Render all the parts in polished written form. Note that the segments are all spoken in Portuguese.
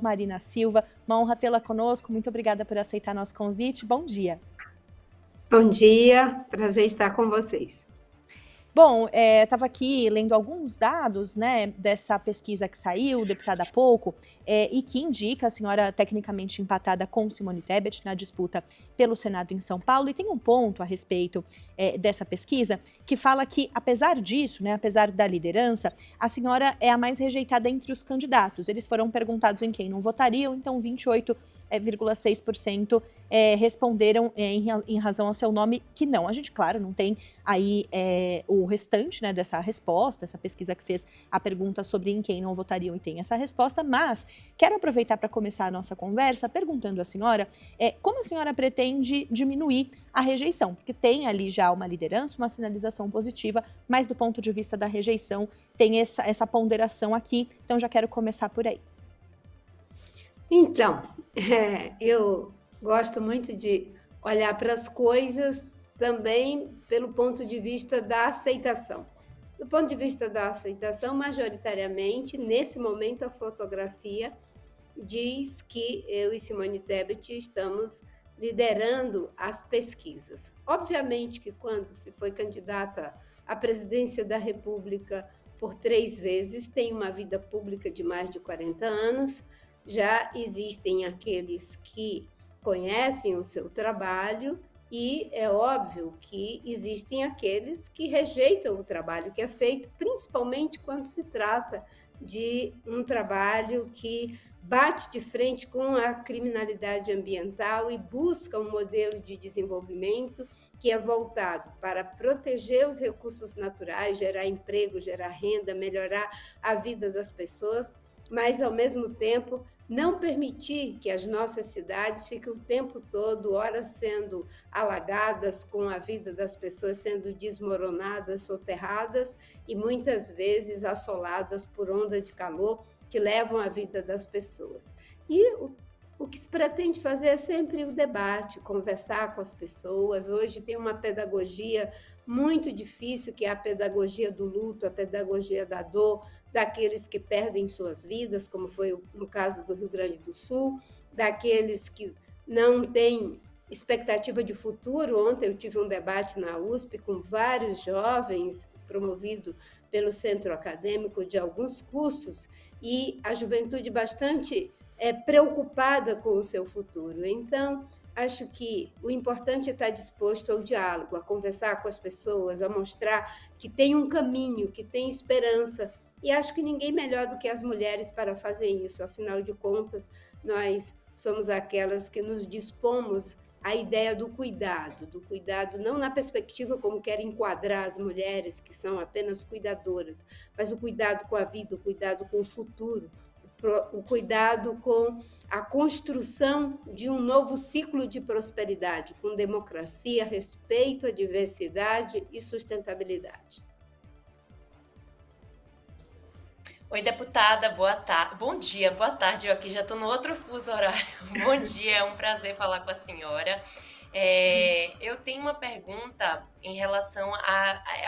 Marina Silva. Uma honra tê-la conosco. Muito obrigada por aceitar nosso convite. Bom dia. Bom dia, prazer estar com vocês. Bom, estava aqui lendo alguns dados, né, dessa pesquisa que saiu, deputada há pouco, e que indica a senhora tecnicamente empatada com Simone Tebet na disputa pelo Senado em São Paulo. E tem um ponto a respeito dessa pesquisa que fala que, apesar disso, né, apesar da liderança, a senhora é a mais rejeitada entre os candidatos. Eles foram perguntados em quem não votariam, então 28,6% responderam em razão ao seu nome que não. A gente, claro, não tem aí o restante, né, dessa resposta, essa pesquisa que fez a pergunta sobre em quem não votariam e tem essa resposta, mas quero aproveitar para começar a nossa conversa perguntando à senhora como a senhora pretende diminuir a rejeição, porque tem ali já uma liderança, uma sinalização positiva, mas do ponto de vista da rejeição tem essa ponderação aqui, então já quero começar por aí. Então, eu gosto muito de olhar para as coisas também pelo ponto de vista da aceitação. Do ponto de vista da aceitação, majoritariamente, nesse momento, a fotografia diz que eu e Simone Tebet estamos liderando as pesquisas. Obviamente que quando se foi candidata à presidência da República por 3 vezes, tem uma vida pública de mais de 40 anos, já existem aqueles que conhecem o seu trabalho e é óbvio que existem aqueles que rejeitam o trabalho que é feito, principalmente quando se trata de um trabalho que bate de frente com a criminalidade ambiental e busca um modelo de desenvolvimento que é voltado para proteger os recursos naturais, gerar emprego, gerar renda, melhorar a vida das pessoas, mas, ao mesmo tempo, não permitir que as nossas cidades fiquem o tempo todo, ora sendo alagadas, com a vida das pessoas sendo desmoronadas, soterradas e muitas vezes assoladas por onda de calor que levam a vida das pessoas. E o que se pretende fazer é sempre o debate, conversar com as pessoas. Hoje tem uma pedagogia muito difícil, que é a pedagogia do luto, a pedagogia da dor, daqueles que perdem suas vidas, como foi no caso do Rio Grande do Sul, daqueles que não têm expectativa de futuro. Ontem eu tive um debate na USP com vários jovens, promovido pelo Centro Acadêmico de alguns cursos, e a juventude bastante preocupada com o seu futuro. Então, acho que o importante é estar disposto ao diálogo, a conversar com as pessoas, a mostrar que tem um caminho, que tem esperança. E acho que ninguém melhor do que as mulheres para fazer isso. Afinal de contas, nós somos aquelas que nos dispomos à ideia do cuidado não na perspectiva como querem enquadrar as mulheres, que são apenas cuidadoras, mas o cuidado com a vida, o cuidado com o futuro, o cuidado com a construção de um novo ciclo de prosperidade, com democracia, respeito à diversidade e sustentabilidade. Oi, deputada, boa tarde. Bom dia, boa tarde. Eu aqui já estou no outro fuso horário. Bom dia, é um prazer falar com a senhora. Eu tenho uma pergunta em relação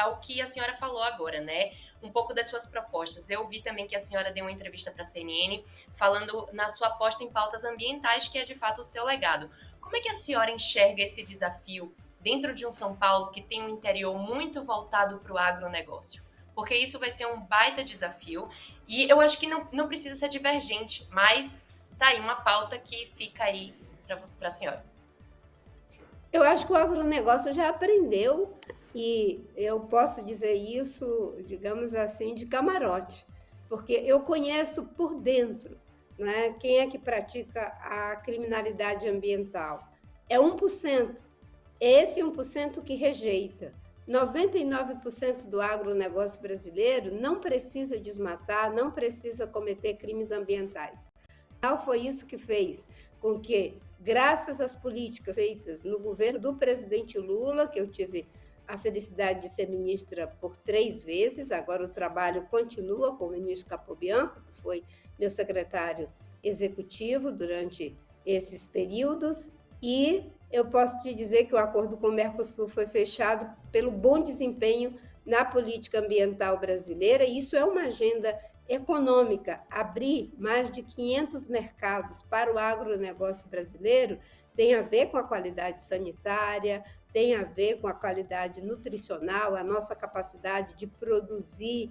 ao que a senhora falou agora, né? Um pouco das suas propostas. Eu vi também que a senhora deu uma entrevista para a CNN falando na sua aposta em pautas ambientais, que é de fato o seu legado. Como é que a senhora enxerga esse desafio dentro de um São Paulo que tem um interior muito voltado para o agronegócio? Porque isso vai ser um baita desafio e eu acho que não precisa ser divergente, mas tá aí uma pauta que fica aí para a senhora. Eu acho que o agronegócio já aprendeu e eu posso dizer isso, digamos assim, de camarote, porque eu conheço por dentro, né, quem é que pratica a criminalidade ambiental. É 1%, esse 1% que rejeita. 99% do agronegócio brasileiro não precisa desmatar, não precisa cometer crimes ambientais. Foi isso que fez com que, graças às políticas feitas no governo do presidente Lula, que eu tive a felicidade de ser ministra por 3 vezes, agora o trabalho continua com o ministro Capobianco, que foi meu secretário executivo durante esses períodos, e eu posso te dizer que o acordo com o Mercosul foi fechado pelo bom desempenho na política ambiental brasileira, e isso é uma agenda econômica. Abrir mais de 500 mercados para o agronegócio brasileiro tem a ver com a qualidade sanitária, tem a ver com a qualidade nutricional, a nossa capacidade de produzir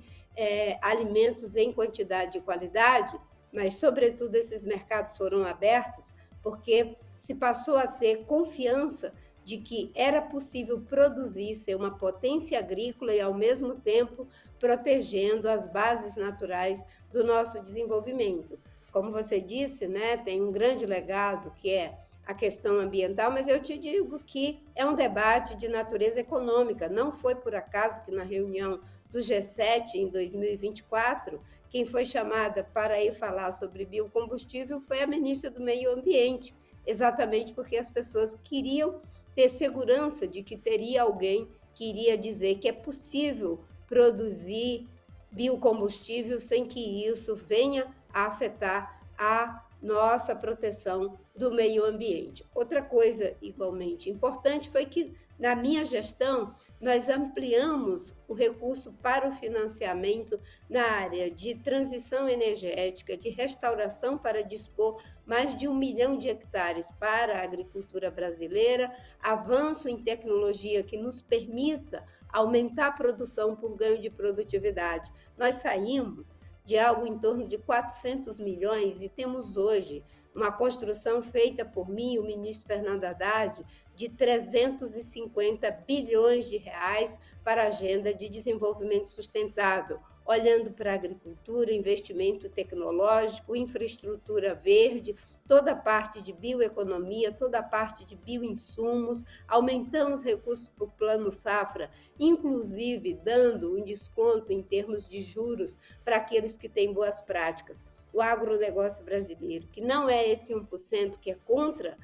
alimentos em quantidade e qualidade, mas, sobretudo, esses mercados foram abertos porque se passou a ter confiança de que era possível produzir, ser uma potência agrícola e, ao mesmo tempo, protegendo as bases naturais do nosso desenvolvimento. Como você disse, né, tem um grande legado que é a questão ambiental, mas eu te digo que é um debate de natureza econômica. Não foi por acaso que na reunião do G7 em 2024, quem foi chamada para ir falar sobre biocombustível foi a ministra do Meio Ambiente, exatamente porque as pessoas queriam ter segurança de que teria alguém que iria dizer que é possível produzir biocombustível sem que isso venha a afetar a nossa proteção do meio ambiente. Outra coisa igualmente importante foi que, na minha gestão, nós ampliamos o recurso para o financiamento na área de transição energética, de restauração para dispor mais de 1 milhão de hectares para a agricultura brasileira, avanço em tecnologia que nos permita aumentar a produção por ganho de produtividade. Nós saímos de algo em torno de 400 milhões e temos hoje uma construção feita por mim, o ministro Fernando Haddad, de 350 bilhões de reais para a agenda de desenvolvimento sustentável, olhando para a agricultura, investimento tecnológico, infraestrutura verde, toda a parte de bioeconomia, toda a parte de bioinsumos, aumentamos recursos para o Plano Safra, inclusive dando um desconto em termos de juros para aqueles que têm boas práticas. O agronegócio brasileiro, que não é esse 1% que é contra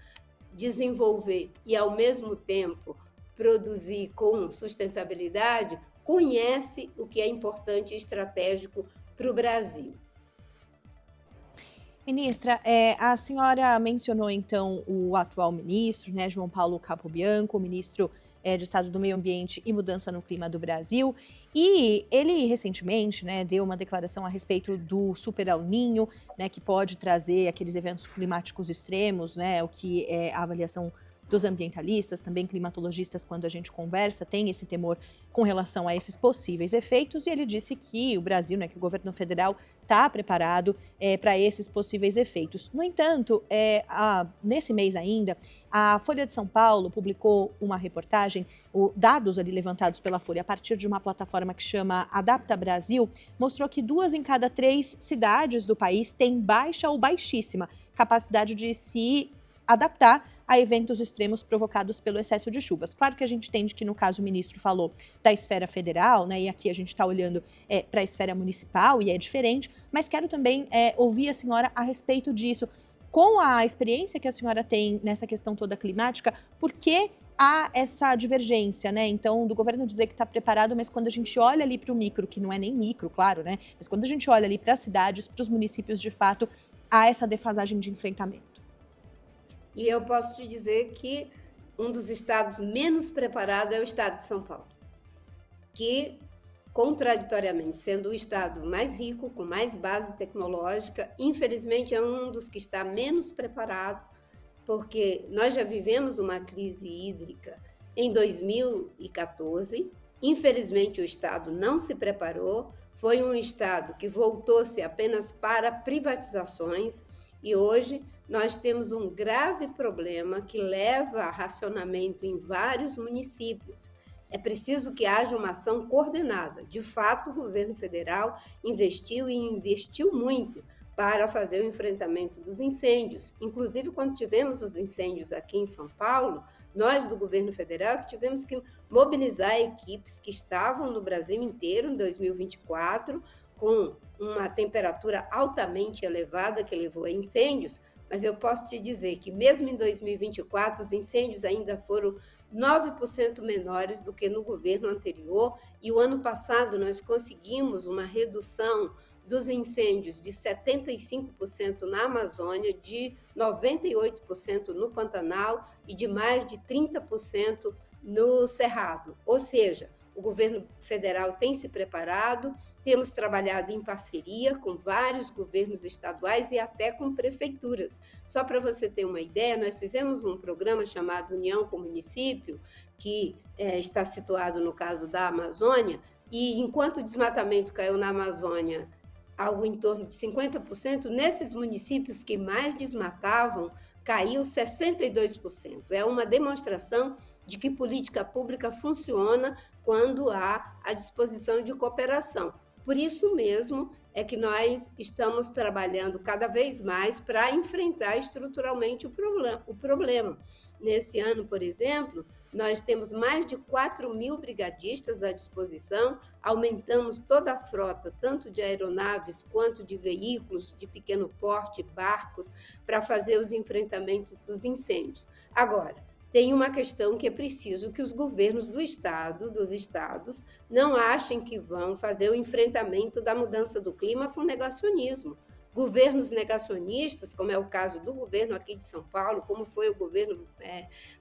desenvolver e, ao mesmo tempo, produzir com sustentabilidade, conhece o que é importante e estratégico para o Brasil. Ministra, a senhora mencionou, então, o atual ministro, né, João Paulo Capobianco, ministro de Estado do Meio Ambiente e Mudança no Clima do Brasil, e ele recentemente, né, deu uma declaração a respeito do Super El Niño, né, que pode trazer aqueles eventos climáticos extremos, né, o que é a avaliação dos ambientalistas, também climatologistas, quando a gente conversa, tem esse temor com relação a esses possíveis efeitos, e ele disse que o Brasil, né, que o governo federal está preparado para esses possíveis efeitos. No entanto, nesse mês ainda, a Folha de São Paulo publicou uma reportagem, dados ali levantados pela Folha a partir de uma plataforma que chama Adapta Brasil, mostrou que 2 em cada 3 cidades do país têm baixa ou baixíssima capacidade de se adaptar a eventos extremos provocados pelo excesso de chuvas. Claro que a gente entende que, no caso, o ministro falou da esfera federal, né, e aqui a gente está olhando para a esfera municipal e é diferente, mas quero também ouvir a senhora a respeito disso. Com a experiência que a senhora tem nessa questão toda climática, por que há essa divergência, né? Então, do governo dizer que está preparado, mas quando a gente olha ali para o micro, que não é nem micro, claro, né? Mas quando a gente olha ali para as cidades, para os municípios, de fato, há essa defasagem de enfrentamento. E eu posso te dizer que um dos estados menos preparados é o estado de São Paulo, que, contraditoriamente, sendo o estado mais rico, com mais base tecnológica, infelizmente é um dos que está menos preparado, porque nós já vivemos uma crise hídrica em 2014, infelizmente o estado não se preparou, foi um estado que voltou-se apenas para privatizações e hoje nós temos um grave problema que leva a racionamento em vários municípios. É preciso que haja uma ação coordenada. De fato, o governo federal investiu e investiu muito para fazer o enfrentamento dos incêndios. Inclusive, quando tivemos os incêndios aqui em São Paulo, nós do governo federal tivemos que mobilizar equipes que estavam no Brasil inteiro em 2024, com uma temperatura altamente elevada que levou a incêndios, mas eu posso te dizer que mesmo em 2024 os incêndios ainda foram 9% menores do que no governo anterior, e o ano passado nós conseguimos uma redução dos incêndios de 75% na Amazônia, de 98% no Pantanal e de mais de 30% no Cerrado. Ou seja, o governo federal tem se preparado, temos trabalhado em parceria com vários governos estaduais e até com prefeituras. Só para você ter uma ideia, nós fizemos um programa chamado União com Município, que está situado no caso da Amazônia, e enquanto o desmatamento caiu na Amazônia, algo em torno de 50%, nesses municípios que mais desmatavam, caiu 62%. É uma demonstração de que política pública funciona quando há a disposição de cooperação. Por isso mesmo é que nós estamos trabalhando cada vez mais para enfrentar estruturalmente o problema. Nesse ano, por exemplo, nós temos mais de 4.000 brigadistas à disposição, aumentamos toda a frota, tanto de aeronaves quanto de veículos de pequeno porte, barcos, para fazer os enfrentamentos dos incêndios. Agora, tem uma questão que é preciso que os governos dos estados, não achem que vão fazer o enfrentamento da mudança do clima com negacionismo. Governos negacionistas, como é o caso do governo aqui de São Paulo, como foi o governo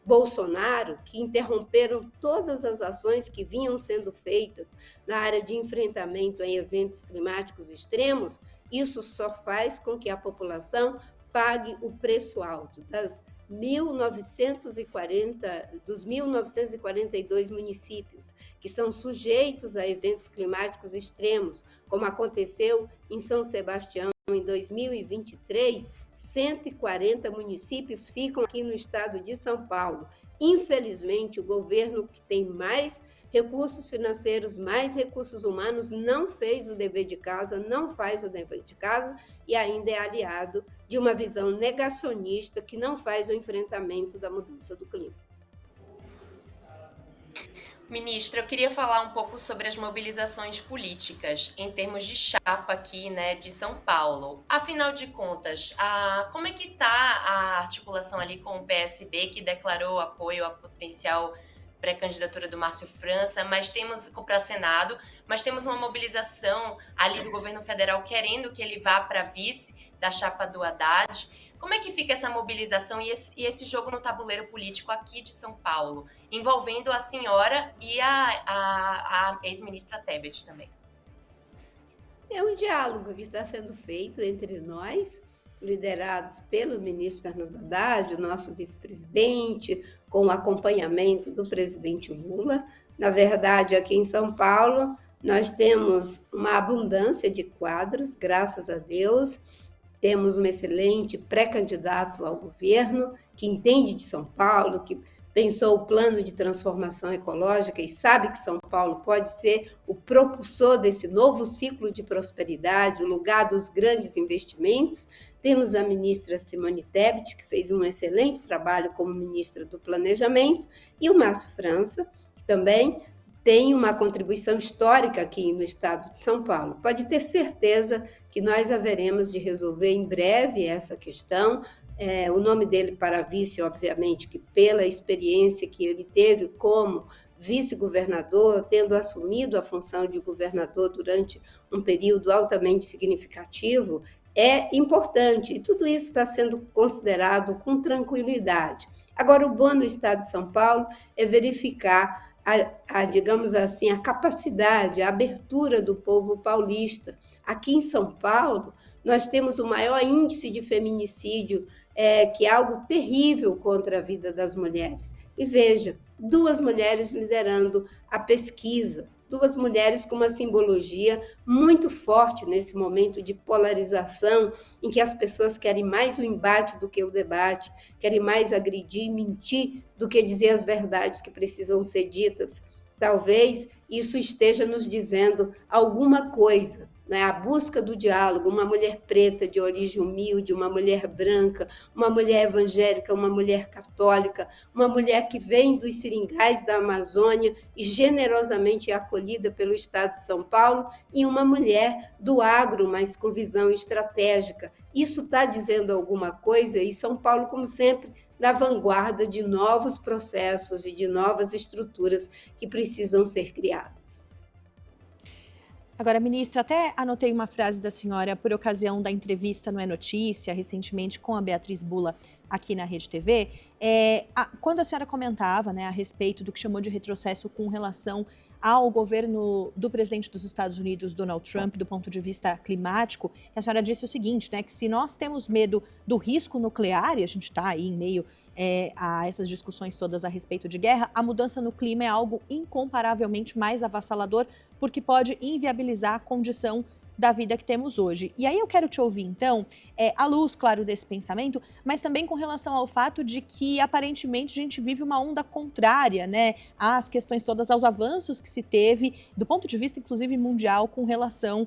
Bolsonaro, que interromperam todas as ações que vinham sendo feitas na área de enfrentamento a eventos climáticos extremos, isso só faz com que a população pague o preço alto dos 1.942 municípios que são sujeitos a eventos climáticos extremos, como aconteceu em São Sebastião em 2023, 140 municípios ficam aqui no estado de São Paulo. Infelizmente, o governo que tem mais recursos financeiros, mais recursos humanos, não fez o dever de casa, não faz o dever de casa e ainda é aliado de uma visão negacionista que não faz o enfrentamento da mudança do clima. Ministra, eu queria falar um pouco sobre as mobilizações políticas em termos de chapa aqui, né, de São Paulo. Afinal de contas, como é que está a articulação ali com o PSB, que declarou apoio à potencial pré-candidatura do Márcio França, mas temos para Senado, mas temos uma mobilização ali do governo federal querendo que ele vá para vice da chapa do Haddad. Como é que fica essa mobilização e esse jogo no tabuleiro político aqui de São Paulo, envolvendo a senhora e a ex-ministra Tebet também? É um diálogo que está sendo feito entre nós, liderados pelo ministro Fernando Haddad, o nosso vice-presidente, com o acompanhamento do presidente Lula. Na verdade, aqui em São Paulo, nós temos uma abundância de quadros, graças a Deus. Temos um excelente pré-candidato ao governo, que entende de São Paulo, que pensou o plano de transformação ecológica e sabe que São Paulo pode ser o propulsor desse novo ciclo de prosperidade, o lugar dos grandes investimentos. Temos a ministra Simone Tebet, que fez um excelente trabalho como ministra do Planejamento, e o Márcio França, que também tem uma contribuição histórica aqui no estado de São Paulo. Pode ter certeza que nós haveremos de resolver em breve essa questão. O nome dele para vice, obviamente, que pela experiência que ele teve como vice-governador, tendo assumido a função de governador durante um período altamente significativo, é importante. E tudo isso está sendo considerado com tranquilidade. Agora, o bom no estado de São Paulo é verificar digamos assim, a capacidade, a abertura do povo paulista. Aqui em São Paulo, nós temos o maior índice de feminicídio, que é algo terrível contra a vida das mulheres. E veja, 2 mulheres liderando a pesquisa, 2 mulheres com uma simbologia muito forte nesse momento de polarização, em que as pessoas querem mais o embate do que o debate, querem mais agredir e mentir do que dizer as verdades que precisam ser ditas. Talvez isso esteja nos dizendo alguma coisa, né? A busca do diálogo, uma mulher preta de origem humilde, uma mulher branca, uma mulher evangélica, uma mulher católica, uma mulher que vem dos seringais da Amazônia e generosamente é acolhida pelo estado de São Paulo, e uma mulher do agro, mas com visão estratégica. Isso está dizendo alguma coisa, e São Paulo, como sempre, na vanguarda de novos processos e de novas estruturas que precisam ser criadas. Agora, ministra, até anotei uma frase da senhora por ocasião da entrevista no É Notícia, recentemente com a Beatriz Bula aqui na Rede TV, quando a senhora comentava, né, a respeito do que chamou de retrocesso com relação ao governo do presidente dos Estados Unidos, Donald Trump, do ponto de vista climático. A senhora disse o seguinte, né, que se nós temos medo do risco nuclear, e a gente está aí em meio a essas discussões todas a respeito de guerra, a mudança no clima é algo incomparavelmente mais avassalador, porque pode inviabilizar a condição da vida que temos hoje. E aí eu quero te ouvir, então, à luz, claro, desse pensamento, mas também com relação ao fato de que, aparentemente, a gente vive uma onda contrária, né, às questões todas, aos avanços que se teve, do ponto de vista, inclusive, mundial, com relação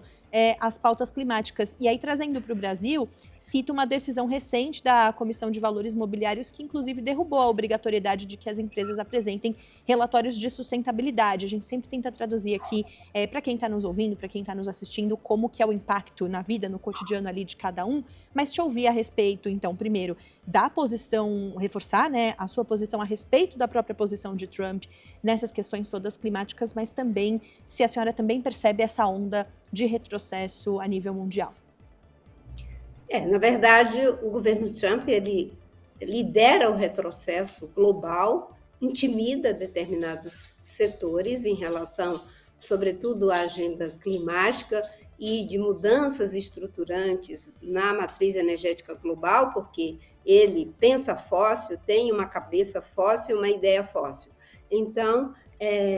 às pautas climáticas. E aí, trazendo para o Brasil, cito uma decisão recente da Comissão de Valores Mobiliários que, inclusive, derrubou a obrigatoriedade de que as empresas apresentem relatórios de sustentabilidade. A gente sempre tenta traduzir aqui, para quem está nos ouvindo, para quem está nos assistindo, como que é o impacto na vida, no cotidiano ali de cada um, mas te ouvir a respeito, então, primeiro, da posição, reforçar, né, a sua posição a respeito da própria posição de Trump nessas questões todas climáticas, mas também se a senhora também percebe essa onda de retrocesso a nível mundial. Na verdade, o governo Trump, ele lidera o retrocesso global, intimida determinados setores em relação, sobretudo, à agenda climática e de mudanças estruturantes na matriz energética global, porque ele pensa fóssil, tem uma cabeça fóssil, uma ideia fóssil. Então,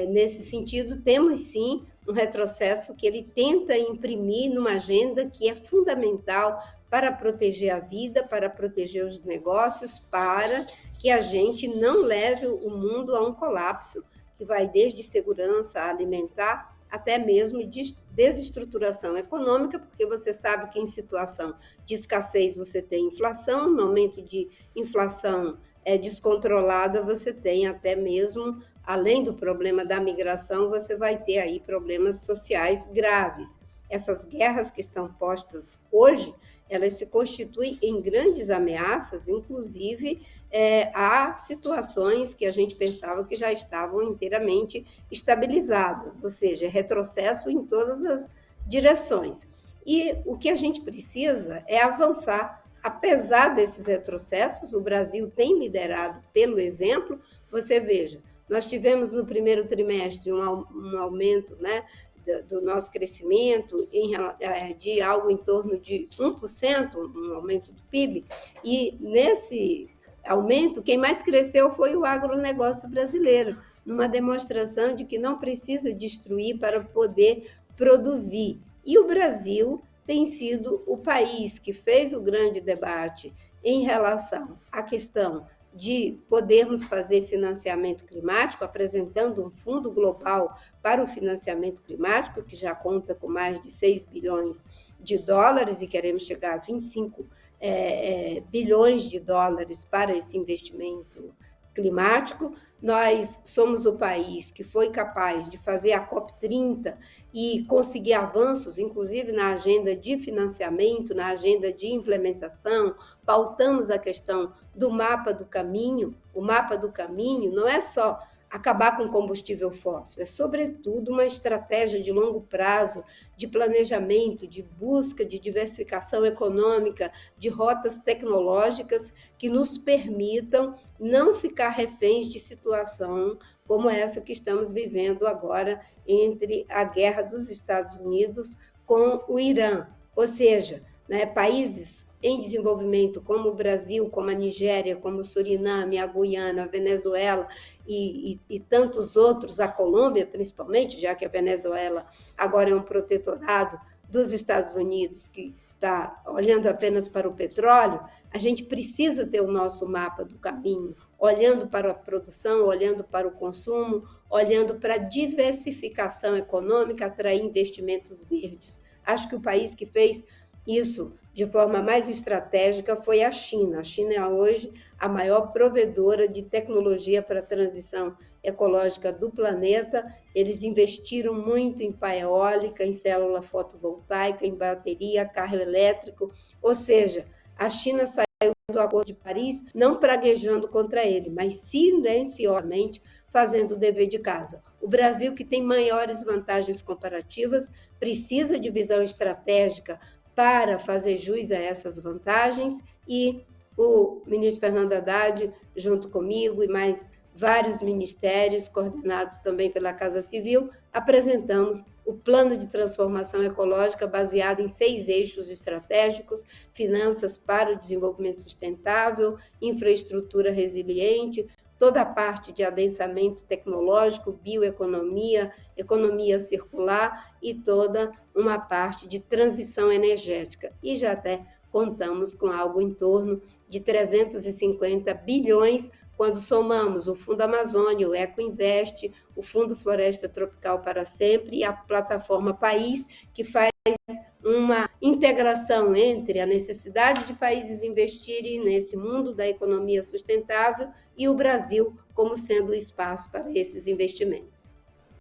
nesse sentido, temos sim um retrocesso que ele tenta imprimir numa agenda que é fundamental para proteger a vida, para proteger os negócios, para que a gente não leve o mundo a um colapso, que vai desde segurança alimentar até mesmo de desestruturação econômica, porque você sabe que em situação de escassez você tem inflação, no momento de inflação descontrolada você tem até mesmo, além do problema da migração, você vai ter aí problemas sociais graves. Essas guerras que estão postas hoje, elas se constituem em grandes ameaças, inclusive há situações que a gente pensava que já estavam inteiramente estabilizadas, ou seja, retrocesso em todas as direções. E o que a gente precisa é avançar. Apesar desses retrocessos, o Brasil tem liderado pelo exemplo. Você veja, nós tivemos no primeiro trimestre um aumento, né, do nosso crescimento de algo em torno de 1%, um aumento do PIB, e nesse aumento, quem mais cresceu foi o agronegócio brasileiro, numa demonstração de que não precisa destruir para poder produzir. E o Brasil tem sido o país que fez o grande debate em relação à questão de podermos fazer financiamento climático, apresentando um fundo global para o financiamento climático, que já conta com mais de 6 bilhões de dólares e queremos chegar a 25 bilhões de dólares para esse investimento climático. Nós somos o país que foi capaz de fazer a COP30 e conseguir avanços, inclusive na agenda de financiamento, na agenda de implementação. Pautamos a questão do mapa do caminho. O mapa do caminho não é só acabar com o combustível fóssil, é, sobretudo, uma estratégia de longo prazo, de planejamento, de busca de diversificação econômica, de rotas tecnológicas que nos permitam não ficar reféns de situação como essa que estamos vivendo agora entre a guerra dos Estados Unidos com o Irã. Ou seja, né, países em desenvolvimento como o Brasil, como a Nigéria, como o Suriname, a Guiana, a Venezuela e tantos outros, a Colômbia principalmente, já que a Venezuela agora é um protetorado dos Estados Unidos, que está olhando apenas para o petróleo, a gente precisa ter o nosso mapa do caminho, olhando para a produção, olhando para o consumo, olhando para a diversificação econômica, atrair investimentos verdes. Acho que o país que fez isso de forma mais estratégica foi a China. A China é hoje a maior provedora de tecnologia para a transição ecológica do planeta. Eles investiram muito em pá eólica, em célula fotovoltaica, em bateria, carro elétrico. Ou seja, a China saiu do Acordo de Paris não praguejando contra ele, mas silenciosamente fazendo o dever de casa. O Brasil, que tem maiores vantagens comparativas, precisa de visão estratégica para fazer jus a essas vantagens, e o ministro Fernando Haddad, junto comigo e mais vários ministérios, coordenados também pela Casa Civil, apresentamos o Plano de Transformação Ecológica baseado em 6 eixos estratégicos: finanças para o desenvolvimento sustentável, infraestrutura resiliente, toda a parte de adensamento tecnológico, bioeconomia, economia circular e toda uma parte de transição energética. E já até contamos com algo em torno de 350 bilhões quando somamos o Fundo Amazônia, o Ecoinvest, o Fundo Floresta Tropical para Sempre e a plataforma País, que faz uma integração entre a necessidade de países investirem nesse mundo da economia sustentável e o Brasil como sendo o espaço para esses investimentos.